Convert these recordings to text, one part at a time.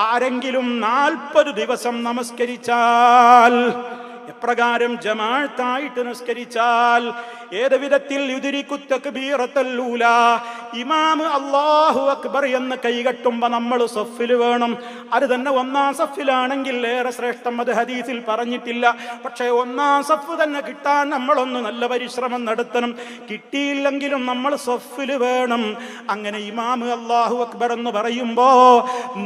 ആരെങ്കിലും 40 ദിവസം നമസ്കരിച്ചാൽ, എപ്രകാരം ജമാഅത്തായിട്ട് നിസ്കരിച്ചാൽ, ഏത് വിധത്തിൽ യുദ്രിക്കു തക്ബീറത്തുൽ ഊല, ഇമാം അല്ലാഹു അക്ബർ എന്ന് കൈകെട്ടുമ്പോൾ നമ്മൾ സഫിൽ വേണം. അത് തന്നെ ഒന്നാം സഫിലാണെങ്കിൽ ഏറെ ശ്രേഷ്ഠം. അത് ഹദീസിൽ പറഞ്ഞിട്ടില്ല. പക്ഷേ ഒന്നാം സഫ് തന്നെ കിട്ടാൻ നമ്മളൊന്ന് നല്ല പരിശ്രമം നടത്തണം. കിട്ടിയില്ലെങ്കിലും നമ്മൾ സഫിൽ വേണം. അങ്ങനെ ഇമാം അല്ലാഹു അക്ബർ എന്ന് പറയുമ്പോ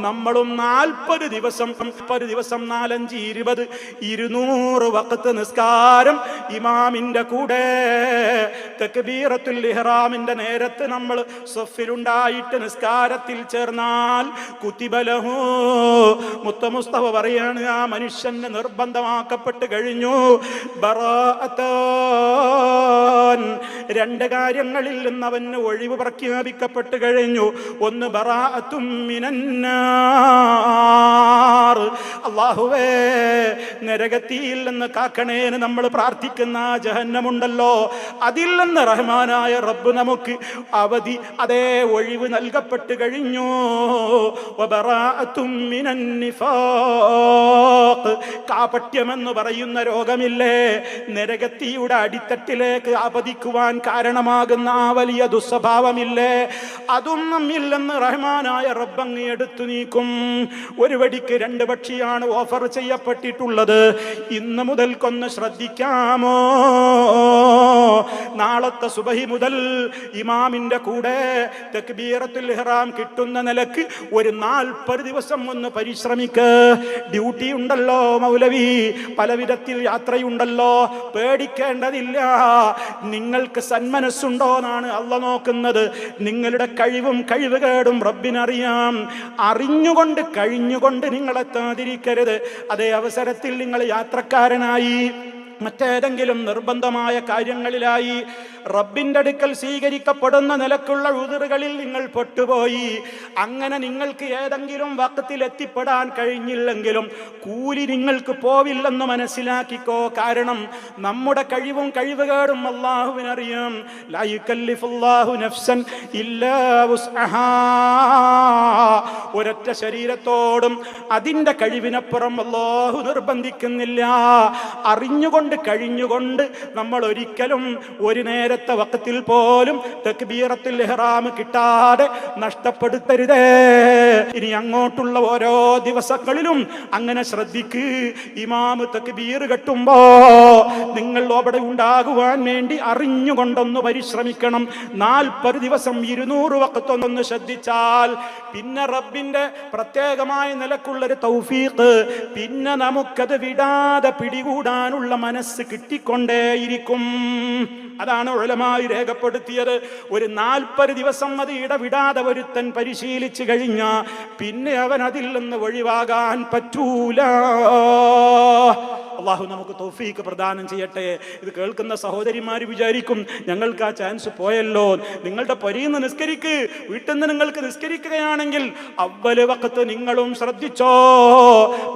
നമ്മളും 40 ദിവസം 4 5 20 200 വഖത്ത് നിസ്കാരം ഇമാമിന്റെ കൂടെ തക്ബീറത്തുൽ ഇഹ്റാമിന്റെ നേരത്ത് നമ്മൾ സഫിലുണ്ടായിട്ട് നിസ്കാരത്തിൽ ചേർന്നാൽ കുതിബലഹു, മുസ്തഫ പറയാണ്, ആ മനുഷ്യന് നിർബന്ധമാക്കപ്പെട്ട് കഴിഞ്ഞു ബറാഅത്താൻ, 2 കാര്യങ്ങളിൽ നിന്ന് അവന് ഒഴിവ് പ്രഖ്യാപിക്കപ്പെട്ട് കഴിഞ്ഞു. ഒന്ന് ബറാഅത്തും മിനന്നാർ, അല്ലാഹുവേ നരകത്തിയിൽ നിന്ന് കാക്കണേന് നമ്മൾ പ്രാർത്ഥിക്കുന്ന ജഹന്നമുണ്ടല്ലോ, അതിൽ നിന്ന് റഹ്മാനായ റബ്ബ് നമുക്ക് അവധി, അതേ ഒഴിവ് നൽകപ്പെട്ട് കഴിഞ്ഞു. വബറാഅത്തും മിനൻ നിഫാഖ്, കാപട്യമെന്ന് പറയുന്ന രോഗമില്ലേ, നരകത്തിയുടെ അടിത്തട്ടിലേക്ക് അപതിക്കുവാൻ കാരണമാകുന്ന ആ വലിയ ദുസ്വഭാവമില്ലേ, അതും നമ്മില്ലെന്ന് റഹ്മാനായ റബ്ബങ്ങ് എടുത്തു നീക്കും. ഒരു വെടിക്ക് 2 പക്ഷിയാണ് ഓഫർ ചെയ്യപ്പെട്ടിട്ടുള്ളത്. ഇന്ന് മുതൽക്കൊന്ന് ശ്രദ്ധിക്കാമോ? നാളത്തെ സുബഹി മുതൽ ഇമാമിന്റെ കൂടെ തക്ബീറത്തുൽ ഇഹ്റാം കിട്ടുന്ന നിലക്ക് ഒരു 40 ദിവസം ഒന്ന് പരിശ്രമിക്ക്. ഡ്യൂട്ടി ഉണ്ടല്ലോ മൗലവി, പല വിധത്തിൽ യാത്രയുണ്ടല്ലോ, പേടിക്കേണ്ടതില്ല. നിങ്ങൾക്ക് സന്മനസ്സുണ്ടോ എന്നാണ് അള്ളാഹ് നോക്കുന്നത്. നിങ്ങളുടെ കഴിവും കഴിവുകേടും റബ്ബിനറിയാം. അറിഞ്ഞുകൊണ്ട് കഴിഞ്ഞുകൊണ്ട് നിങ്ങളെത്താതിരിക്കരുത്. അതേ അവസരത്തിൽ നിങ്ങൾ യാത്രക്കാരനായി മറ്റേതെങ്കിലും നിർബന്ധമായ കാര്യങ്ങളിലായി റബ്ബിൻ്റെ അടുക്കൽ സ്വീകരിക്കപ്പെടുന്ന നിലക്കുള്ള ഉദറുകളിൽ നിങ്ങൾ പെട്ടുപോയി. അങ്ങനെ നിങ്ങൾക്ക് ഏതെങ്കിലും വഖത്തിൽ എത്തിപ്പെടാൻ കഴിഞ്ഞില്ലെങ്കിലും കൂലി നിങ്ങൾക്ക് പോവില്ലെന്ന് മനസ്സിലാക്കിക്കോ. കാരണം നമ്മുടെ കഴിവും കഴിവുകേടും അല്ലാഹുവിനറിയാം. ലാ യുകല്ലിഫുല്ലാഹു നഫ്സൻ ഇല്ലാ വുസ്അഹാ, ഒരൊറ്റ ശരീരത്തോടും അതിൻ്റെ കഴിവിനപ്പുറം അല്ലാഹു നിർബന്ധിക്കുന്നില്ല. അറിഞ്ഞുകൊണ്ട് കഴിഞ്ഞുകൊണ്ട് നമ്മൾ ഒരിക്കലും ഒരു നേരത്തെ വഖത്തിൽ പോലും തക്ബീറത്തുൽ ഇഹ്റാം കിട്ടാതെ നഷ്ടപ്പെടുത്തരുതേ. ഇനി അങ്ങോട്ടുള്ള ഓരോ ദിവസങ്ങളിലും അങ്ങനെ ശ്രദ്ധിക്ക്. ഇമാം തക്ബീർ കെട്ടുമ്പോ നിങ്ങൾ അവിടെ ഉണ്ടാകുവാൻ വേണ്ടി അറിഞ്ഞുകൊണ്ടൊന്ന് പരിശ്രമിക്കണം. 40 ദിവസം 200 വഖത്തൊന്ന് ശ്രദ്ധിച്ചാൽ പിന്നെ റബ്ബിന്റെ പ്രത്യേകമായ നിലക്കുള്ളൊരു തൗഫീഖ്, പിന്നെ നമുക്കത് വിടാതെ പിടികൂടാനുള്ള മനസ്സ് കിട്ടിക്കൊണ്ടേയിരിക്കും. അതാണ് ഉലമായി രേഖപ്പെടുത്തിയത്. ഒരു 40 ദിവസം അത് ഇടവിടാതെ ഒരുത്തൻ പരിശീലിച്ചു കഴിഞ്ഞാൽ പിന്നെ അവൻ അതിൽ നിന്ന് ഒഴിവാകാൻ പറ്റൂല. അള്ളാഹു നമുക്ക് തൗഫീഖ് പ്രദാനം ചെയ്യട്ടെ. ഇത് കേൾക്കുന്ന സഹോദരിമാർ വിചാരിക്കും ഞങ്ങൾക്ക് ആ ചാൻസ് പോയല്ലോ. നിങ്ങളുടെ പൊരിയിൽ നിന്ന് നിസ്കരിക്ക്, വീട്ടിൽ നിന്ന് നിങ്ങൾക്ക് നിസ്കരിക്കുകയാണെങ്കിൽ അവ്വൽ വഖത്ത് നിങ്ങളും ശ്രദ്ധിച്ചോ.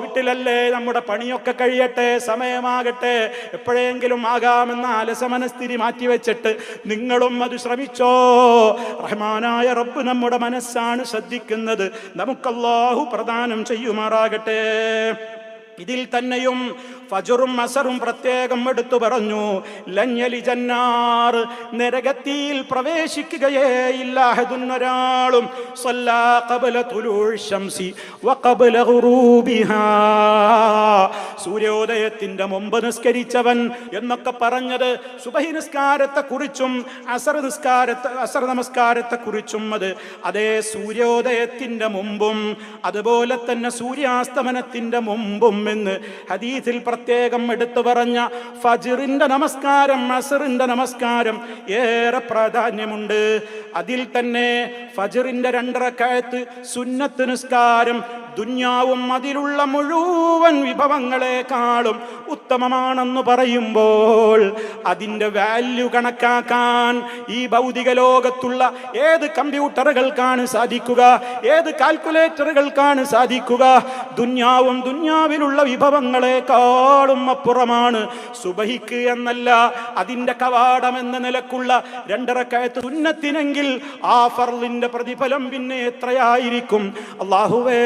വീട്ടിലല്ലേ നമ്മുടെ പണിയൊക്കെ കഴിയട്ടെ, സമയമാകട്ടെ, എപ്പോഴെങ്കിലും ആകാമെന്ന അലസമനസ്ഥിതി മാറ്റിവെച്ചിട്ട് നിങ്ങളും അത് ശ്രമിച്ചോ. റഹ്മാനായ റബ്ബ് നമ്മുടെ മനസ്സാണ് ശ്രദ്ധിക്കുന്നത്. നമുക്ക് അല്ലാഹു പ്രദാനം ചെയ്യുമാറാകട്ടെ. ഇതിൽ തന്നെയും ഫജ്റും അസറും പ്രത്യേകം എടുത്തു പറഞ്ഞു. ലഞ്ഞലി ജന്നാർ, നരകത്തിൽ പ്രവേശിക്കുകയേ ഇല്ല ഒരാളും സല്ലാ ഖബല തുലൂഇ ശംസി വഖബല ഗുറൂബിഹാ, സൂര്യോദയത്തിന്റെ മുമ്പ് നിസ്കരിച്ചവൻ എന്നൊക്കെ പറഞ്ഞത് സുബഹി നിസ്കാരത്തെ കുറിച്ചും അസർ നമസ്കാരത്തെ കുറിച്ചും അത് അതേ സൂര്യോദയത്തിന്റെ മുമ്പും അതുപോലെ തന്നെ സൂര്യാസ്തമനത്തിന്റെ മുമ്പും എന്ന് ഹദീസിൽ പ്രത്യേകം എടുത്തു പറഞ്ഞ ഫജ്റിന്റെ നമസ്കാരം, അസറിന്റെ നമസ്കാരം ഏറെ പ്രാധാന്യമുണ്ട്. അതിൽ തന്നെ ഫജ്റിന്റെ 2 റക്അത്ത് സുന്നത്ത് നിസ്കാരം ദുന്യാവും അതിലുള്ള മുഴുവൻ വിഭവങ്ങളെക്കാളും ഉത്തമമാണെന്ന് പറയുമ്പോൾ അതിൻ്റെ വാല്യൂ കണക്കാക്കാൻ ഈ ഭൗതിക ലോകത്തുള്ള ഏത് കമ്പ്യൂട്ടറുകൾക്കാണ് സാധിക്കുക, ഏത് കാൽക്കുലേറ്ററുകൾക്കാണ് സാധിക്കുക? ദുന്യാവും ദുന്യാവിലുള്ള വിഭവങ്ങളെക്കാളും അപ്പുറമാണ് സുബഹിക്ക് എന്നല്ല അതിൻ്റെ കവാടം എന്ന നിലക്കുള്ള 2 റക്അത്ത് സുന്നത്തിനെങ്കിൽ ആ ഫർളിന്റെ പ്രതിഫലം പിന്നെ എത്രയായിരിക്കും? അല്ലാഹുവേ,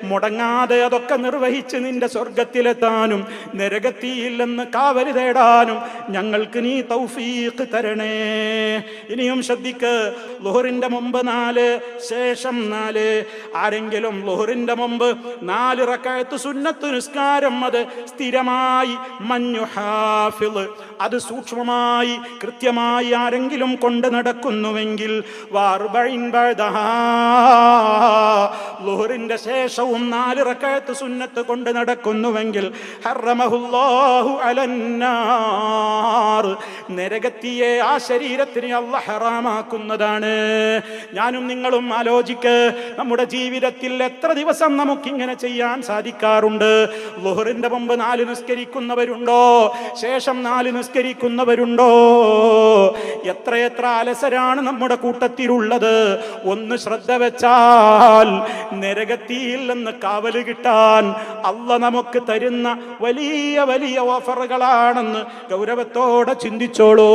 മുടങ്ങാതെ അതൊക്കെ നിർവഹിച്ച് നിന്റെ സ്വർഗത്തിലെത്താനും നരകത്തിയില്ലെന്ന് കാവല് തേടാനും ഞങ്ങൾക്ക് നീ തൗഫീഖ് തരണേ. ഇനിയും ശ്രദ്ധിക്ക്, ളുഹറിന്റെ മുമ്പ് 4, ശേഷം 4. ആരെങ്കിലും ളുഹറിന്റെ മുമ്പ് 4 റക്അത്ത് സുന്നത്ത് നിസ്കാരം അത് സ്ഥിരമായി മൻയുഹാഫിള്, അത് സൂക്ഷ്മമായി കൃത്യമായി ആരെങ്കിലും കൊണ്ട് നടക്കുന്നുവെങ്കിൽ ളുഹറിന്റെ ശേഷവും 4 റക്അത്ത് സുന്നത്ത് കൊണ്ട് നടക്കുന്നുവെങ്കിൽ ഹറമഹുല്ലാഹു അലന്നാർ, നരകത്തിയെ ആ ശരീരത്തിന് അല്ലാഹ് ഹറാമാക്കുന്നതാണ്. ഞാനും നിങ്ങളും ആലോചിക്ക്, നമ്മുടെ ജീവിതത്തിൽ എത്ര ദിവസം നമുക്കിങ്ങനെ ചെയ്യാൻ സാധിക്കാറുണ്ട്? ളുഹറിന്റെ മുമ്പ് 4 നിസ്കരിക്കുന്നവരുണ്ടോ? ശേഷം 4 നിസ്കരിക്കുന്നവരുണ്ടോ? എത്രയെത്ര അലസരാണ് നമ്മുടെ കൂട്ടത്തിലുള്ളത്. ഒന്ന് ശ്രദ്ധ വെച്ചാൽ നരകത്തിയിൽ നിന്ന് കാവല് കിട്ടാൻ അല്ലാഹ് നമുക്ക് തരുന്ന വലിയ വലിയ ഓഫറുകളാണെന്ന് ഗൗരവത്തോടെ ചിന്തിച്ചോളൂ.